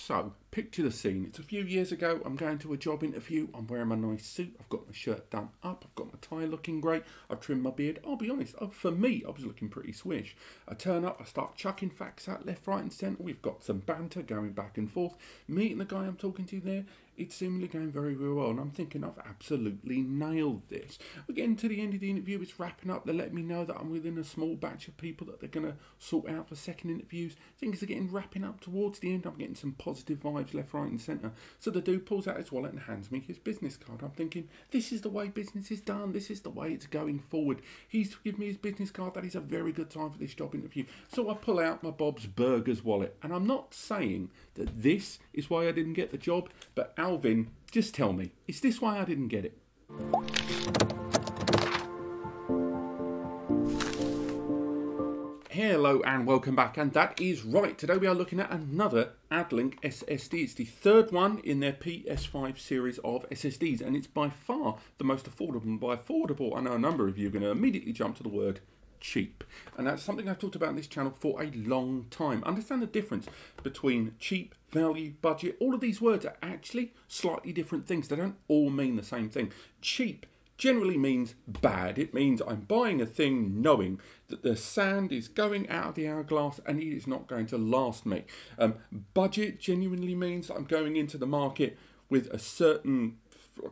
So, picture the scene. It's a few years ago. I'm going to a job interview. I'm wearing my nice suit. I've got my shirt done up. I've got my tie looking great. I've trimmed my beard. I'll be honest, for me, I was looking pretty swish. I turn up. I start chucking facts out left, right and centre. We've got some banter going back and forth. Meeting the guy I'm talking to there, it's seemingly going very, very well. And I'm thinking I've absolutely nailed this. We're getting to the end of the interview. It's wrapping up. They're letting me know that I'm within a small batch of people that they're going to sort out for second interviews. Things are getting wrapping up towards the end. I'm getting some positive vibes left, right and centre. So the dude pulls out his wallet and hands me his business card. I'm thinking, this is the way business is done. This is the way it's going forward. He's given me his business card. That is a very good time for this job interview. So I pull out my Bob's Burgers wallet. And I'm not saying that this is why I didn't get the job, but Alvin, just tell me, is this why I didn't get it? Hello and welcome back, and that is right. Today we are looking at another Addlink SSD. It's the third one in their PS5 series of SSDs, and it's by far the most affordable. And by affordable, I know a number of you are going to immediately jump to the word cheap, and that's something I've talked about on this channel for a long time. Understand the difference between cheap, value, budget. All of these words are actually slightly different things. They don't all mean the same thing. Cheap generally means bad. It means I'm buying a thing knowing that the sand is going out of the hourglass and it is not going to last me. Budget genuinely means I'm going into the market with a certain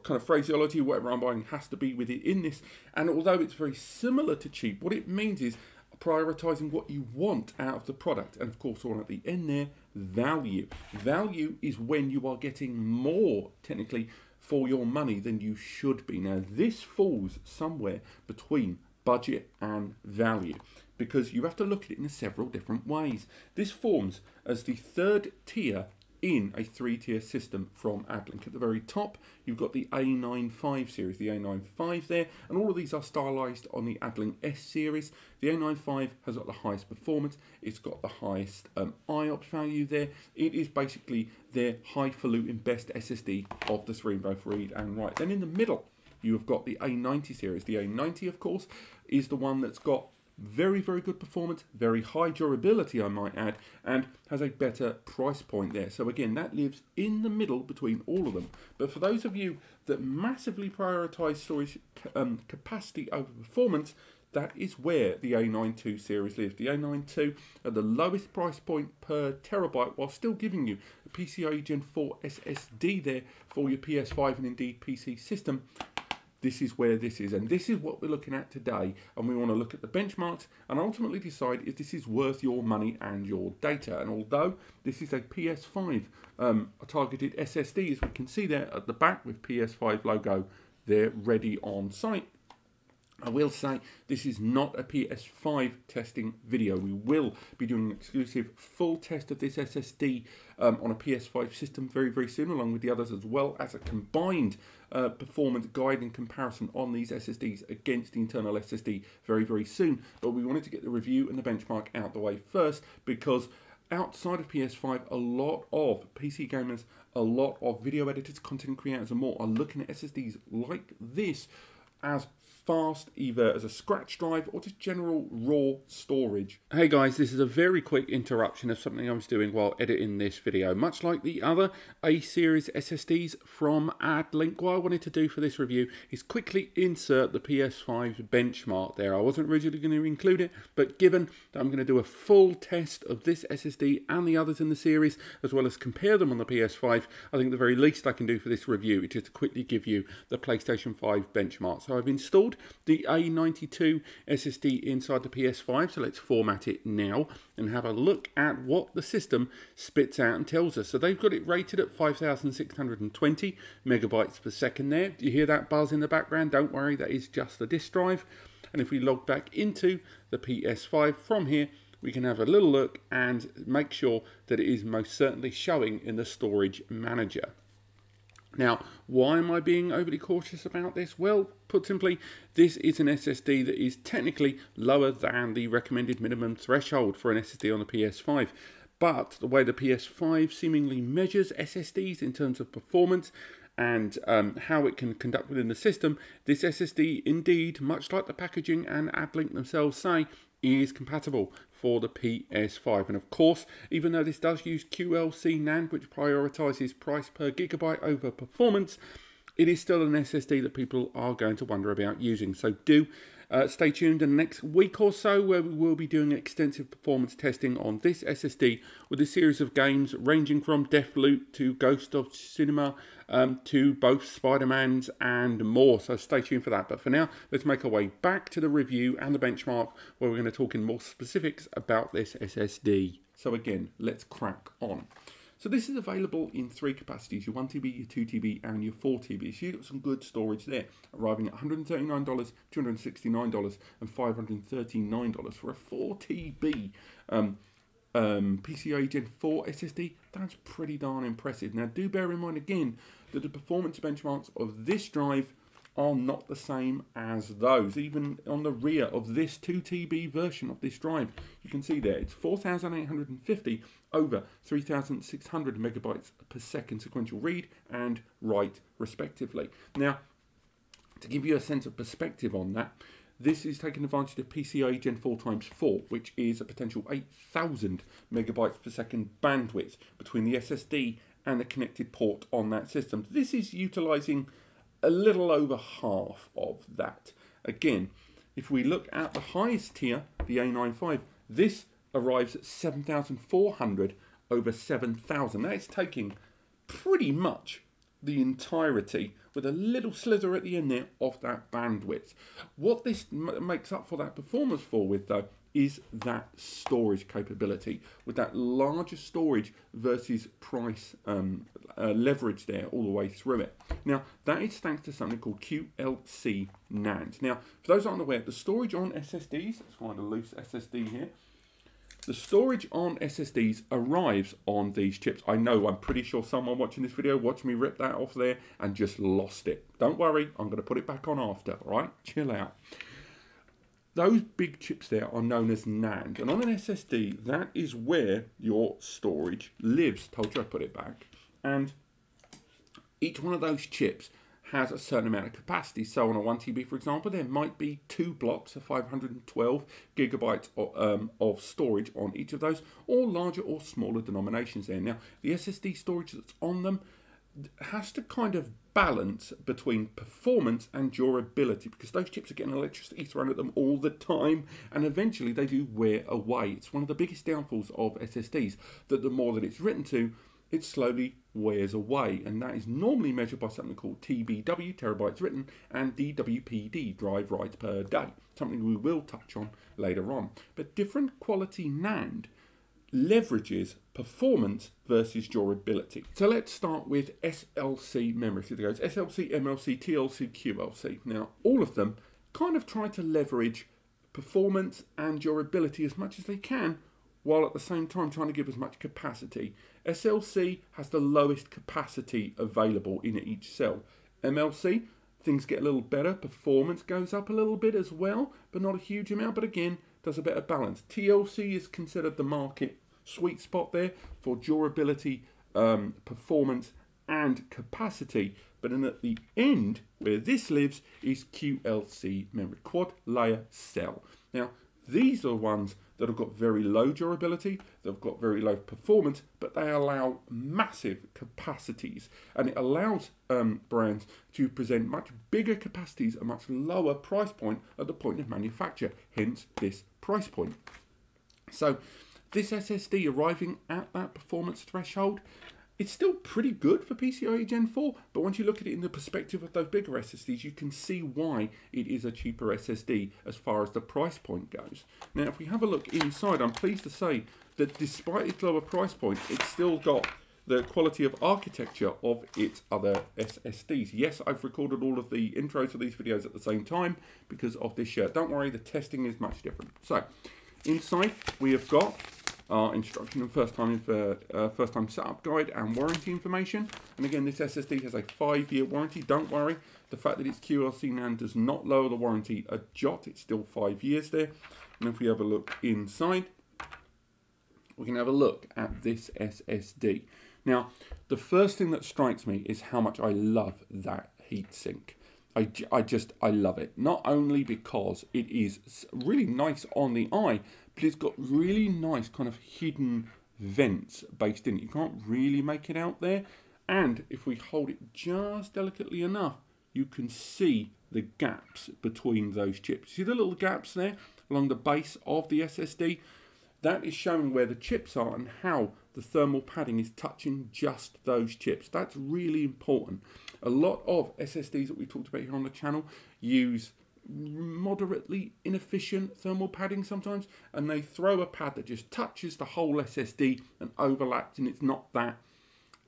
kind of phraseology. Whatever I'm buying has to be with it in this. And although it's very similar to cheap, what it means is prioritizing what you want out of the product. And of course, all at the end there, value. Value is when you are getting more, technically, for your money than you should be. Now, this falls somewhere between budget and value, because you have to look at it in several different ways. This forms as the third tier in a three-tier system from Addlink. At the very top, you've got the A95 series, the A95 there, and all of these are stylized on the Addlink S series. The A95 has got the highest performance, it's got the highest IOPS value there. It is basically their highfalutin best SSD of the three in both read and write. Then in the middle, you have got the A90 series. The A90, of course, is the one that's got very, very good performance, very high durability, I might add, and has a better price point there. So again, that lives in the middle between all of them. But for those of you that massively prioritize storage capacity over performance, that is where the A92 series lives. The A92 at the lowest price point per terabyte, while still giving you a PCIe Gen 4 SSD there for your PS5 and indeed PC system. This is where this is, and this is what we're looking at today, and we want to look at the benchmarks and ultimately decide if this is worth your money and your data. And although this is a PS5 targeted SSD, as we can see there at the back with PS5 logo, they're ready on site. I will say this is not a PS5 testing video. We will be doing an exclusive full test of this SSD on a PS5 system very, very soon, along with the others, as well as a combined performance guide and comparison on these SSDs against the internal SSD very, very soon. But we wanted to get the review and the benchmark out the way first, because outside of PS5, a lot of PC gamers, a lot of video editors, content creators and more are looking at SSDs like this as fast, either as a scratch drive or just general raw storage. Hey guys, this is a very quick interruption of something I was doing while editing this video. Much like the other A-series SSDs from Addlink, what I wanted to do for this review is quickly insert the Ps5 Benchmark there. I wasn't originally going to include it, but given that I'm going to do a full test of this SSD and the others in the series, as well as compare them on the PS5, I think the very least I can do for this review is just to quickly give you the PlayStation 5 benchmark. So I've installed the A92 SSD inside the PS5, so let's format it now and have a look at what the system spits out and tells us. So they've got it rated at 5,620 megabytes per second there. Do you hear that buzz in the background? Don't worry, that is just the disk drive. And if we log back into the PS5 from here, we can have a little look and make sure that it is most certainly showing in the storage manager. Now, why am I being overly cautious about this? Well, put simply, this is an SSD that is technically lower than the recommended minimum threshold for an SSD on the PS5. But the way the PS5 seemingly measures SSDs in terms of performance and how it can conduct within the system, this SSD indeed, much like the packaging and Addlink themselves say, is compatible for the PS5. And of course, even though this does use QLC NAND, which prioritizes price per gigabyte over performance, it is still an SSD that people are going to wonder about using. So do stay tuned in the next week or so, where we will be doing extensive performance testing on this SSD with a series of games ranging from Deathloop to Ghost of Cinema to both Spider-Mans and more. So stay tuned for that. But for now, let's make our way back to the review and the benchmark, where we're going to talk in more specifics about this SSD. So again, let's crack on. So this is available in 3 capacities, your 1TB, your 2TB and your 4TB. So you've got some good storage there, arriving at $139, $269 and $539 for a 4TB PCIe Gen 4 SSD. That's pretty darn impressive. Now do bear in mind again that the performance benchmarks of this drive are not the same as those. Even on the rear of this 2TB version of this drive, you can see there it's 4,850 over 3,600 megabytes per second sequential read and write respectively. Now, to give you a sense of perspective on that, this is taking advantage of PCIe Gen 4 times 4, which is a potential 8,000 megabytes per second bandwidth between the SSD and the connected port on that system. This is utilizing a little over half of that. Again, if we look at the highest tier, the A95, this arrives at 7,400 over 7,000. That is taking pretty much the entirety, with a little slither at the end there, of that bandwidth. What this makes up for that performance for with, though, is that storage capability, with that larger storage versus price leverage there all the way through it. Now, that is thanks to something called QLC NAND. Now, for those who aren't aware, the storage on SSDs, let's find a loose SSD here. The storage on SSDs arrives on these chips. I know, I'm pretty sure someone watching this video watched me rip that off there and just lost it. Don't worry, I'm going to put it back on after, all right? Chill out. Those big chips there are known as NAND, and on an SSD, that is where your storage lives. Told you I'd put it back. And each one of those chips has a certain amount of capacity. So on a 1TB, for example, there might be 2 blocks of 512 gigabytes of storage on each of those, or larger or smaller denominations there. Now, the SSD storage that's on them has to kind of balance between performance and durability, because those chips are getting electricity thrown at them all the time, and eventually they do wear away. It's one of the biggest downfalls of SSDs, that the more that it's written to, it slowly wears away, and that is normally measured by something called TBW, terabytes written, and DWPD, drive writes per day, something we will touch on later on. But different quality NAND leverages performance versus durability. So let's start with SLC memory. So there goes SLC, MLC, TLC, QLC. Now, all of them kind of try to leverage performance and durability as much as they can, while at the same time trying to give as much capacity. SLC has the lowest capacity available in each cell. MLC, things get a little better, performance goes up a little bit as well, but not a huge amount, but again, does a better balance. TLC is considered the market sweet spot there for durability, performance and capacity, but then at the end, where this lives, is QLC memory, quad layer cell. Now, these are ones that have got very low durability, they've got very low performance, but they allow massive capacities, and it allows brands to present much bigger capacities at a much lower price point at the point of manufacture, hence this price point. So this SSD arriving at that performance threshold, it's still pretty good for PCIe Gen 4, but once you look at it in the perspective of those bigger SSDs, you can see why it is a cheaper SSD as far as the price point goes. Now, if we have a look inside, I'm pleased to say that despite its lower price point, it's still got the quality of architecture of its other SSDs. Yes, I've recorded all of the intros for these videos at the same time because of this shirt. Don't worry, the testing is much different. So, inside we have got our instruction and first time setup guide and warranty information. And again, this SSD has a 5-year warranty. Don't worry, the fact that it's QLC NAND does not lower the warranty a jot. It's still 5 years there. And if we have a look inside, we can have a look at this SSD. Now, the first thing that strikes me is how much I love that heatsink. I love it. Not only because it is really nice on the eye, but it's got really nice kind of hidden vents based in it. You can't really make it out there. And if we hold it just delicately enough, you can see the gaps between those chips. See the little gaps there along the base of the SSD? That is showing where the chips are and how the thermal padding is touching just those chips. That's really important. A lot of SSDs that we talked about here on the channel use moderately inefficient thermal padding sometimes, and they throw a pad that just touches the whole SSD and overlaps, and it's not that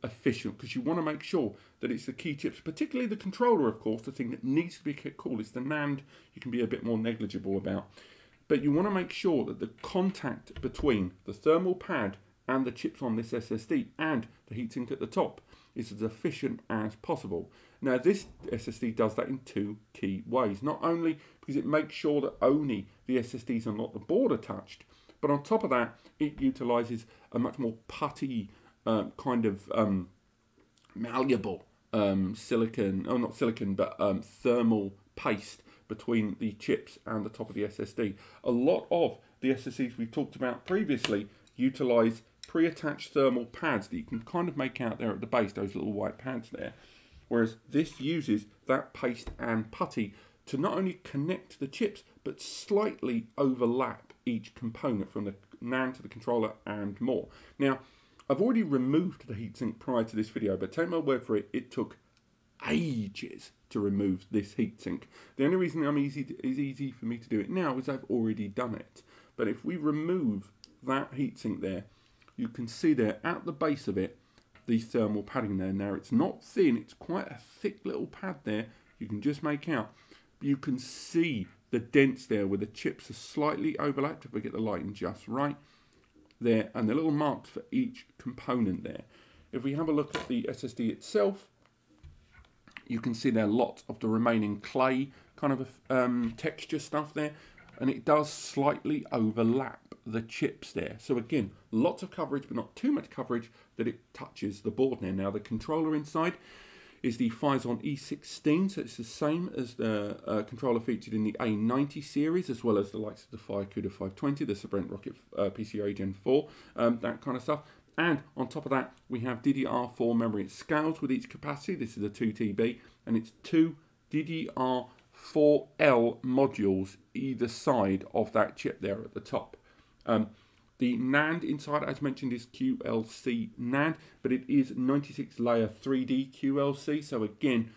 efficient, because you want to make sure that it's the key chips, particularly the controller, of course. The thing that needs to be kept cool is the NAND. You can be a bit more negligible about, but you want to make sure that the contact between the thermal pad and the chips on this SSD and the heatsink at the top is as efficient as possible. Now this SSD does that in two key ways. Not only because it makes sure that only the SSDs and not the board are touched, but on top of that it utilizes a much more putty kind of malleable silicon, oh not silicon, but thermal paste between the chips and the top of the SSD. A lot of the SSDs we talked about previously utilize pre-attached thermal pads that you can kind of make out there at the base, those little white pads there. Whereas this uses that paste and putty to not only connect the chips, but slightly overlap each component from the NAND to the controller and more. Now, I've already removed the heatsink prior to this video, but take my word for it, it took ages to remove this heatsink. The only reason it's easy for me to do it now is I've already done it. But if we remove that heatsink there, you can see there at the base of it, the thermal padding there. Now it's not thin, it's quite a thick little pad there. You can just make out. But you can see the dents there where the chips are slightly overlapped, if we get the lighting just right there, and the little marks for each component there. If we have a look at the SSD itself, you can see there lots of the remaining clay kind of texture stuff there, and it does slightly overlap the chips there. So again, lots of coverage, but not too much coverage that it touches the board there. Now the controller inside is the Phison E16, so it's the same as the controller featured in the A90 series, as well as the likes of the FireCuda 520, the Sprint Rocket PCIe Gen 4, that kind of stuff. And on top of that, we have DDR4 memory. It scales with each capacity. This is a 2 TB, and it's 2 DDR4L modules either side of that chip there at the top. The NAND inside, as mentioned, is QLC NAND, but it is 96 layer 3D QLC. So again,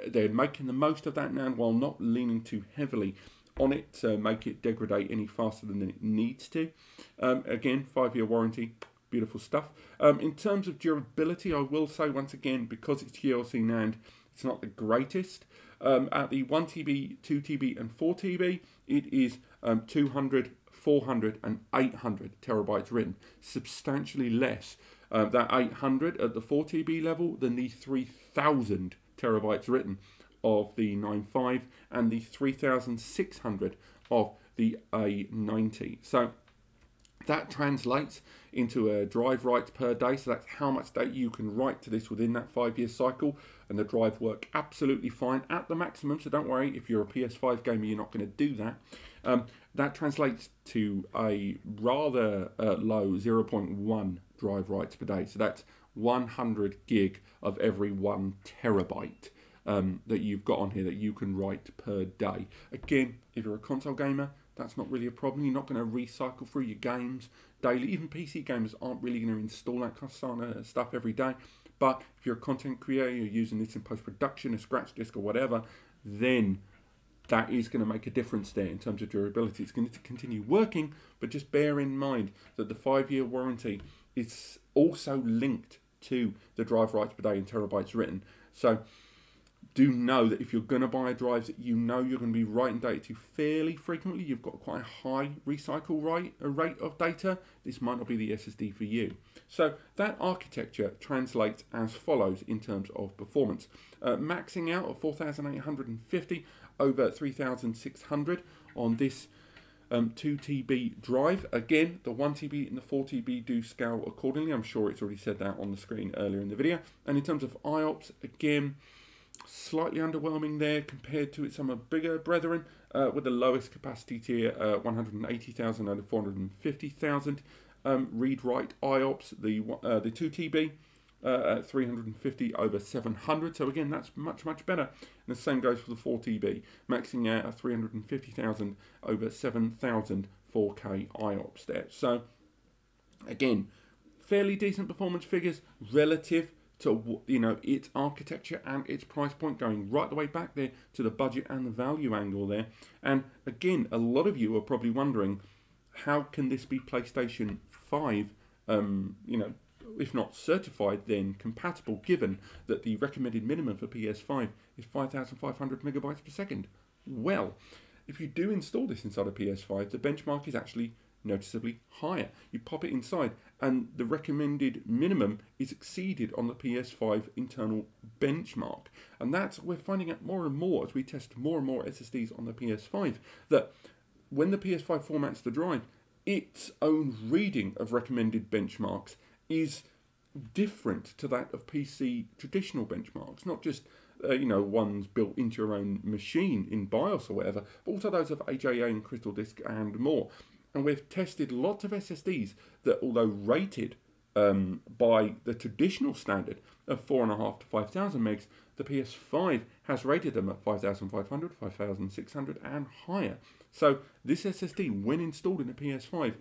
they're making the most of that NAND while not leaning too heavily on it to make it degrade any faster than it needs to. Again, 5-year warranty, beautiful stuff. In terms of durability, I will say once again, because it's QLC NAND, it's not the greatest. At the 1 TB, 2 TB and 4 TB, it is 200, 400 and 800 terabytes written, substantially less that 800 at the 4 TB level than the 3000 terabytes written of the 9.5 and the 3600 of the A90. So that translates into a drive writes per day, so that's how much data you can write to this within that 5-year cycle, and the drive work absolutely fine at the maximum, so don't worry, if you're a PS5 gamer you're not going to do that. That translates to a rather low 0.1 drive writes per day, so that's 100 gig of every 1 terabyte that you've got on here that you can write per day. Again, if you're a console gamer, that's not really a problem. You're not going to recycle through your games daily. Even PC gamers aren't really going to install that kind of stuff every day. But if you're a content creator, you're using this in post-production, a scratch disk or whatever, then that is going to make a difference there in terms of durability. It's going to continue working, but just bear in mind that the 5-year warranty is also linked to the drive writes per day in terabytes written. So do know that if you're going to buy drives that you know you're going to be writing data to fairly frequently, you've got quite a high recycle rate of data, this might not be the SSD for you. So that architecture translates as follows in terms of performance. Maxing out at 4850 over 3600 on this 2 TB drive. Again, the 1 TB and the 4 TB do scale accordingly. I'm sure it's already said that on the screen earlier in the video. And in terms of IOPS, again, Slightly underwhelming there compared to some of bigger brethren, with the lowest capacity tier, 180,000 and 450,000. Read-write IOPS, the 2 TB, at 350 over 700. So again, that's much better. And the same goes for the 4 TB, maxing out at 350,000 over 7,000 4K IOPS there. So again, fairly decent performance figures relative to, you know, its architecture and its price point, going right the way back there to the budget and the value angle there. And again, a lot of you are probably wondering, how can this be PlayStation 5, you know, if not certified, then compatible, given that the recommended minimum for PS5 is 5,500 megabytes per second? Well, if you do install this inside a PS5, the benchmark is actually noticeably higher. You pop it inside and the recommended minimum is exceeded on the PS5 internal benchmark. And that's, we're finding out more and more as we test more and more SSDs on the PS5, that when the PS5 formats the drive, its own reading of recommended benchmarks is different to that of PC traditional benchmarks, not just you know, ones built into your own machine in BIOS or whatever, but also those of AJA and Crystal Disk and more. And we've tested lots of SSDs that, although rated by the traditional standard of 4.5 to 5,000 megs, the PS5 has rated them at 5,500, 5,600 and higher. So this SSD, when installed in a PS5,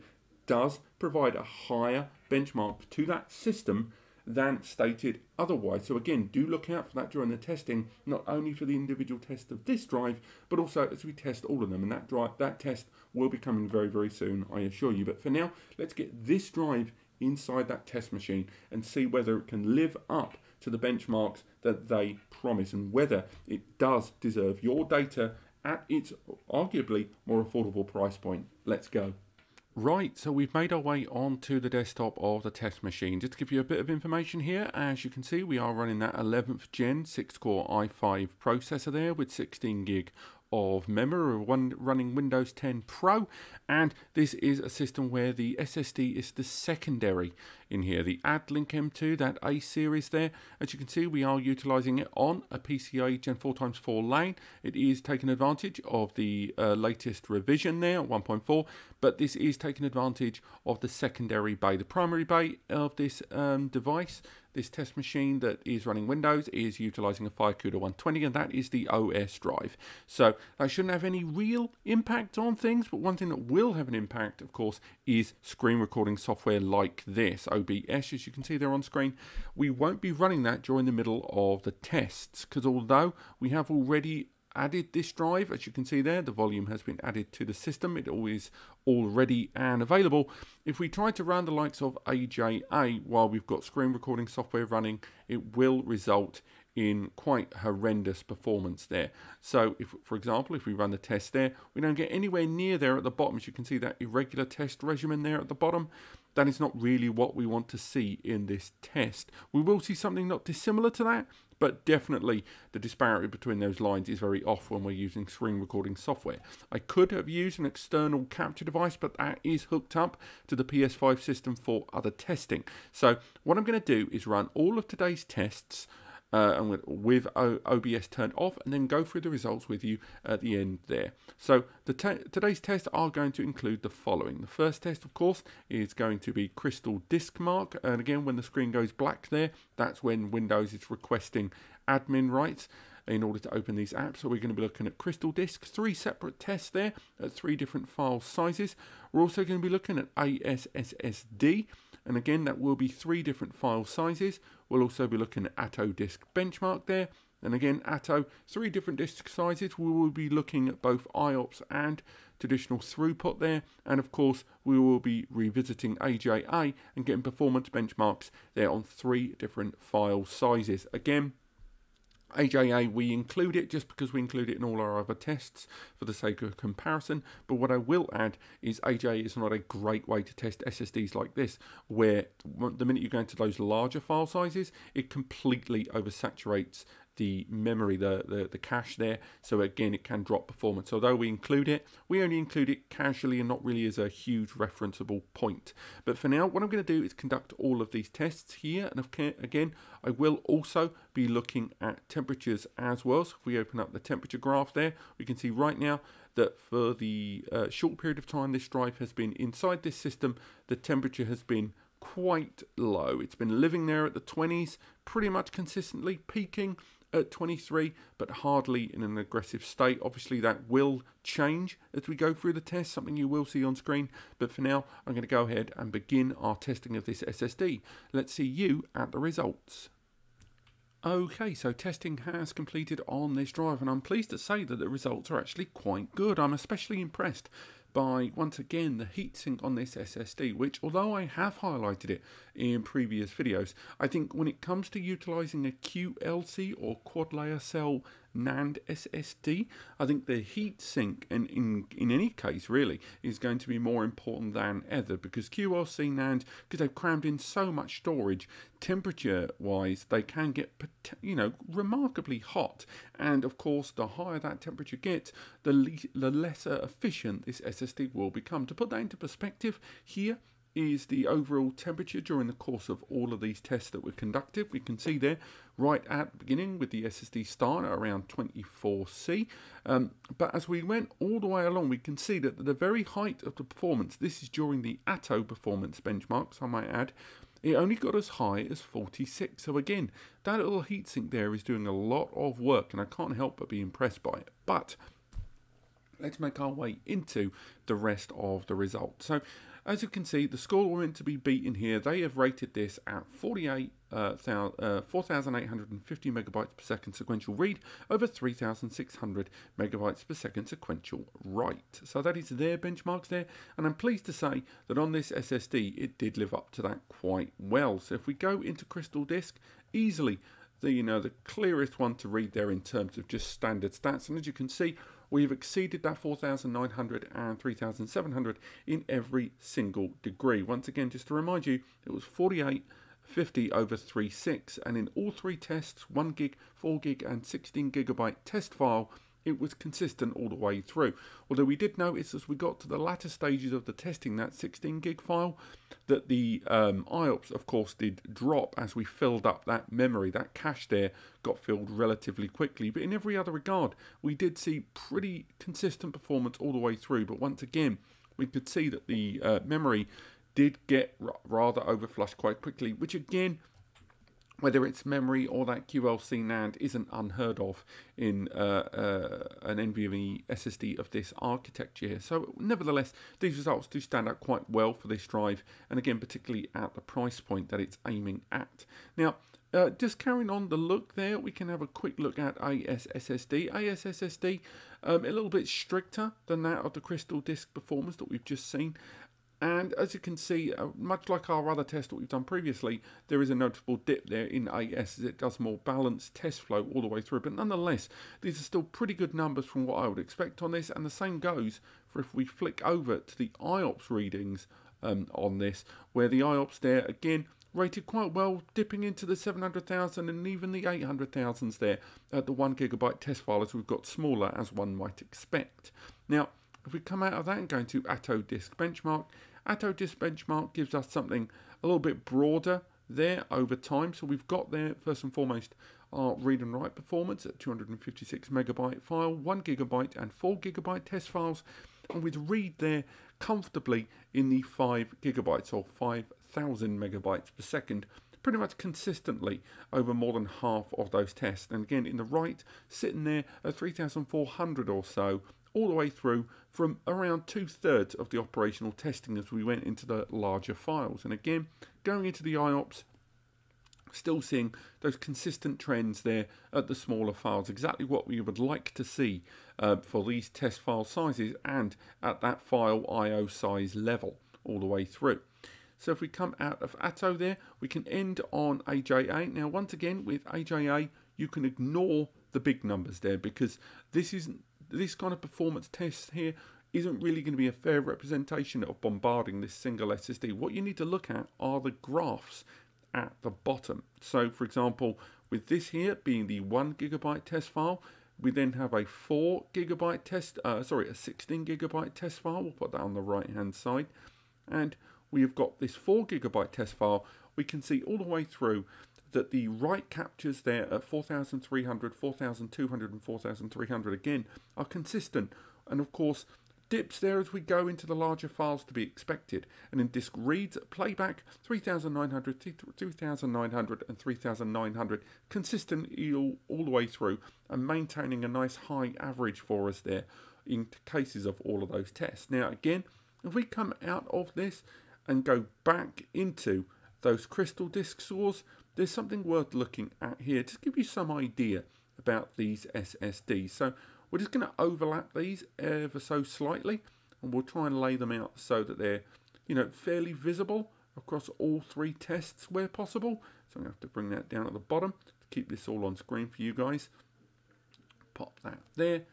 does provide a higher benchmark to that system than stated otherwise. So again, do look out for that during the testing, not only for the individual test of this drive, but also as we test all of them. And that test will be coming very soon, I assure you. But for now, let's get this drive inside that test machine and see whether it can live up to the benchmarks that they promise, and whether it does deserve your data at its arguably more affordable price point. Let's go. Right, so we've made our way onto the desktop of the test machine. Just to give you a bit of information here, as you can see, we are running that 11th gen 6-core i5 processor there with 16 gig of memory, running Windows 10 Pro, and this is a system where the SSD is the secondary in here, the Addlink M2, that A series there. As you can see, we are utilizing it on a PCIe Gen 4x4 lane. It is taking advantage of the latest revision there, 1.4, but this is taking advantage of the secondary bay. The primary bay of this device, this test machine that is running Windows, is utilizing a 5 CUDA 120, and that is the OS drive. So that shouldn't have any real impact on things, but one thing that will have an impact, of course, is screen recording software like this, OBS, as you can see there on screen. We won't be running that during the middle of the tests, because although we have already added this drive, as you can see there, the volume has been added to the system, it is already and available. If we try to run the likes of AJA while we've got screen recording software running, it will result in quite horrendous performance there. So if, for example, if we run the test there, we don't get anywhere near there at the bottom. As you can see, that irregular test regimen there at the bottom, that is not really what we want to see in this test. We will see something not dissimilar to that, but definitely the disparity between those lines is very off when we're using screen recording software. I could have used an external capture device, but that is hooked up to the PS5 system for other testing. So what I'm going to do is run all of today's tests and with OBS turned off, and then go through the results with you at the end there. So today's tests are going to include the following. The first test, of course, is going to be Crystal Disk Mark, and again, when the screen goes black there, that's when Windows is requesting admin rights in order to open these apps. So we're going to be looking at Crystal Disk, 3 separate tests there at 3 different file sizes. We're also going to be looking at SSD, and again, that will be 3 different file sizes. We'll also be looking at Atto Disk Benchmark there, and again, Atto, 3 different disk sizes. We will be looking at both IOPS and traditional throughput there, and of course, we will be revisiting AJA and getting performance benchmarks there on 3 different file sizes. Again, AJA, we include it just because we include it in all our other tests for the sake of comparison, but what I will add is AJA is not a great way to test SSDs like this, where the minute you go into those larger file sizes, it completely oversaturates the memory, the cache there. So again, it can drop performance. Although we include it, we only include it casually and not really as a huge referenceable point. But for now, what I'm going to do is conduct all of these tests here. And again, I will also be looking at temperatures as well. So if we open up the temperature graph there, we can see right now that for the short period of time this drive has been inside this system, the temperature has been quite low. It's been living there at the 20s pretty much consistently, peaking at 23, but hardly in an aggressive state. Obviously that will change as we go through the test, something you will see on screen, but for now I'm going to go ahead and begin our testing of this SSD. Let's see you at the results. Okay, so testing has completed on this drive, and I'm pleased to say that the results are actually quite good. I'm especially impressed by, once again, the heatsink on this SSD, which, although I have highlighted it in previous videos, I think when it comes to utilizing a QLC or quad layer cell NAND SSD, I think the heatsink, and in any case really, is going to be more important than ever, because QLC NAND, because they've crammed in so much storage, temperature wise they can get, you know, remarkably hot, and of course the higher that temperature gets, the lesser efficient this SSD will become. To put that into perspective, here is the overall temperature during the course of all of these tests that were conducted. We can see there right at the beginning with the SSD start at around 24C, but as we went all the way along, we can see that at the very height of the performance, this is during the Atto performance benchmarks, I might add, it only got as high as 46. So again, that little heatsink there is doing a lot of work, and I can't help but be impressed by it. But let's make our way into the rest of the results. So as you can see, the score we're meant to be beating here, they have rated this at 4,850 megabytes per second sequential read over 3,600 megabytes per second sequential write. So that is their benchmarks there, and I'm pleased to say that on this SSD it did live up to that quite well. So if we go into Crystal Disk, easily the clearest one to read there in terms of just standard stats, and as you can see, we've exceeded that 4,900 and 3,700 in every single degree. Once again, just to remind you, it was 4850 over 3.6, and in all three tests, 1 gig, 4 gig and 16 gigabyte test file, it was consistent all the way through. Although we did notice as we got to the latter stages of the testing, that 16 gig file, that the IOPS of course did drop as we filled up that memory. That cache there got filled relatively quickly, but in every other regard we did see pretty consistent performance all the way through. But once again, we could see that the memory did get rather overflushed quite quickly, which again, whether it's memory or that QLC NAND, isn't unheard of in an NVMe SSD of this architecture here. So nevertheless, these results do stand out quite well for this drive, and again, particularly at the price point that it's aiming at. Now, just carrying on the look there, we can have a quick look at ASSSD. ASSSD, a little bit stricter than that of the Crystal Disk performance that we've just seen. And as you can see, much like our other test that we've done previously, there is a noticeable dip there in AS as it does more balanced test flow all the way through. But nonetheless, these are still pretty good numbers from what I would expect on this. And the same goes for if we flick over to the IOPS readings on this, where the IOPS there, again, rated quite well, dipping into the 700,000 and even the 800,000s there at the 1 gigabyte test file, as we've got smaller as one might expect. Now, if we come out of that and go into Atto Disk Benchmark, Atto Disk Benchmark gives us something a little bit broader there over time. So we've got there, first and foremost, our read and write performance at 256 megabyte file, 1 gigabyte and 4 gigabyte test files, and with read there comfortably in the 5 gigabytes or 5,000 megabytes per second, pretty much consistently over more than half of those tests. And again, in the write, sitting there at 3,400 or so, all the way through from around 2/3 of the operational testing as we went into the larger files. And again, going into the IOPS, still seeing those consistent trends there at the smaller files, exactly what we would like to see for these test file sizes and at that file IO size level all the way through. So if we come out of Atto there, we can end on AJA. Now once again, with AJA, you can ignore the big numbers there, because this kind of performance test here isn't really going to be a fair representation of bombarding this single SSD. What you need to look at are the graphs at the bottom. So for example, with this here being the 1 GB test file, we then have a 4 GB test, a 16 GB test file. We'll put that on the right hand side. And we have got this 4 GB test file. We can see all the way through that the write captures there at 4300, 4200 and 4300 again are consistent. And of course, dips there as we go into the larger files to be expected. And in disk reads, playback 3900, 2900 and 3900 consistently all the way through, and maintaining a nice high average for us there in cases of all of those tests. Now again, if we come out of this and go back into those crystal disk stores, there's something worth looking at here to give you some idea about these SSDs. So we're just going to overlap these ever so slightly, and we'll try and lay them out so that they're, fairly visible across all 3 tests where possible. So I'm going to have to bring that down at the bottom to keep this all on screen for you guys. Pop that there,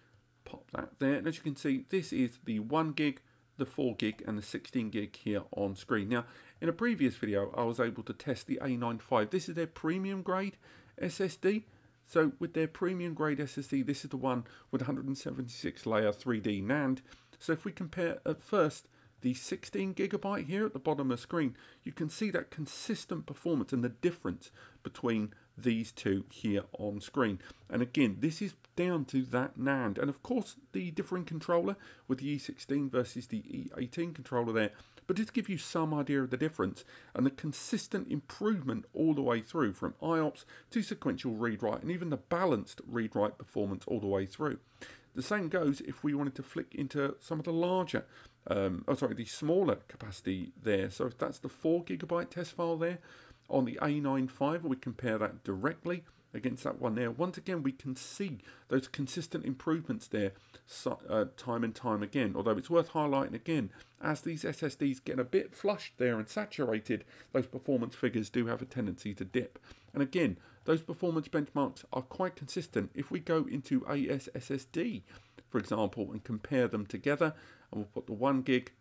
pop that there. And as you can see, this is the 1 gig, the 4 gig and the 16 gig here on screen. Now, in a previous video, I was able to test the A95. This is their premium grade SSD. So with their premium grade SSD, this is the one with 176 layer 3D NAND. So if we compare at first the 16 GB here at the bottom of the screen, you can see that consistent performance and the difference between these two here on screen. And again, this is down to that NAND. And of course, the differing controller with the E16 versus the E18 controller there. But just to give you some idea of the difference and the consistent improvement all the way through, from IOPS to sequential read-write and even the balanced read-write performance all the way through. The same goes if we wanted to flick into some of the larger, the smaller capacity there. So if that's the 4 GB test file there on the A95, we compare that directly against that one there. Once again, we can see those consistent improvements there time and time again. Although it's worth highlighting again, as these SSDs get a bit flushed there and saturated, those performance figures do have a tendency to dip. And again, those performance benchmarks are quite consistent. If we go into AS SSD, for example, and compare them together, and we'll put the 1 gig,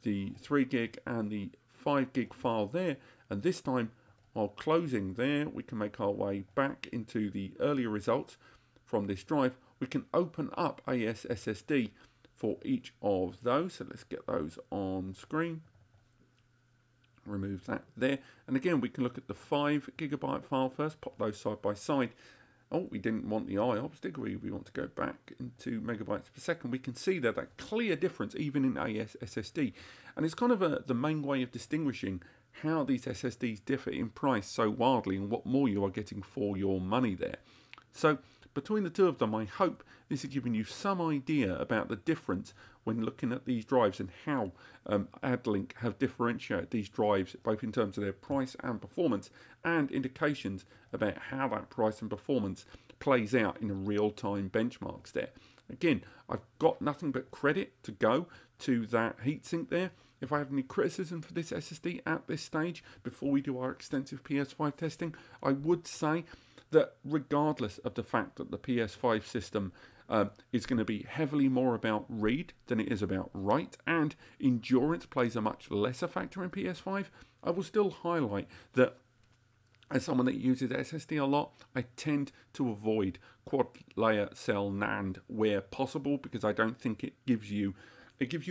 the 3 gig and the 5 gig file there, and this time while closing there, we can make our way back into the earlier results from this drive. We can open up AS SSD for each of those. So let's get those on screen. Remove that there. And again, we can look at the 5 GB file first, pop those side by side. Oh, we didn't want the IOPS, did we? We want to go back into megabytes per second. We can see that clear difference even in AS SSD. And it's kind of the main way of distinguishing how these SSDs differ in price so wildly and what more you are getting for your money there. So between the two of them, I hope this has given you some idea about the difference when looking at these drives and how Addlink have differentiated these drives both in terms of their price and performance, and indications about how that price and performance plays out in real-time benchmarks there. Again, I've got nothing but credit to go to that heatsink there. If I have any criticism for this SSD at this stage, before we do our extensive PS5 testing, I would say that regardless of the fact that the PS5 system is going to be heavily more about read than it is about write, and endurance plays a much lesser factor in PS5, I will still highlight that as someone that uses SSD a lot, I tend to avoid quad layer cell NAND where possible, because I don't think it gives you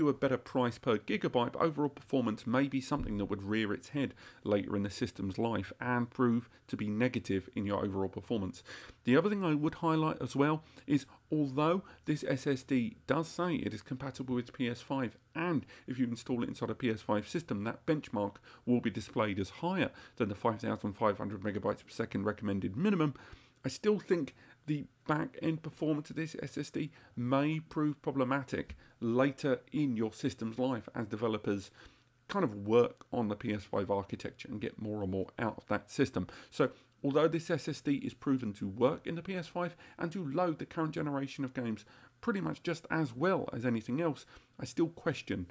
a better price per gigabyte, but overall performance may be something that would rear its head later in the system's life and prove to be negative in your overall performance. The other thing I would highlight as well is, although this SSD does say it is compatible with PS5, and if you install it inside a PS5 system, that benchmark will be displayed as higher than the 5,500 megabytes per second recommended minimum, I still think the back-end performance of this SSD may prove problematic later in your system's life as developers kind of work on the PS5 architecture and get more and more out of that system. So although this SSD is proven to work in the PS5 and to load the current generation of games pretty much just as well as anything else, I still question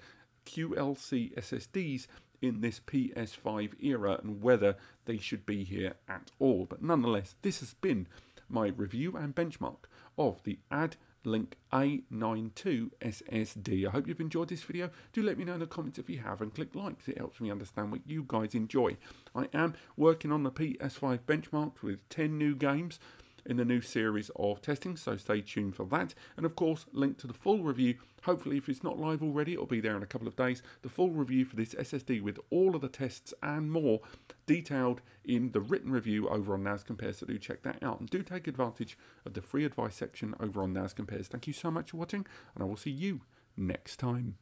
QLC SSDs in this PS5 era and whether they should be here at all. But nonetheless, this has been my review and benchmark of the Addlink A92 SSD. I hope you've enjoyed this video. Do let me know in the comments if you have, and click likes. It helps me understand what you guys enjoy. I am working on the PS5 Benchmark with 10 new games in the new series of testing, so stay tuned for that. And of course, link to the full review. Hopefully, if it's not live already, it'll be there in a couple of days. The full review for this SSD with all of the tests and more detailed in the written review over on NAS Compares, so do check that out. And do take advantage of the free advice section over on NAS Compares. Thank you so much for watching, and I will see you next time.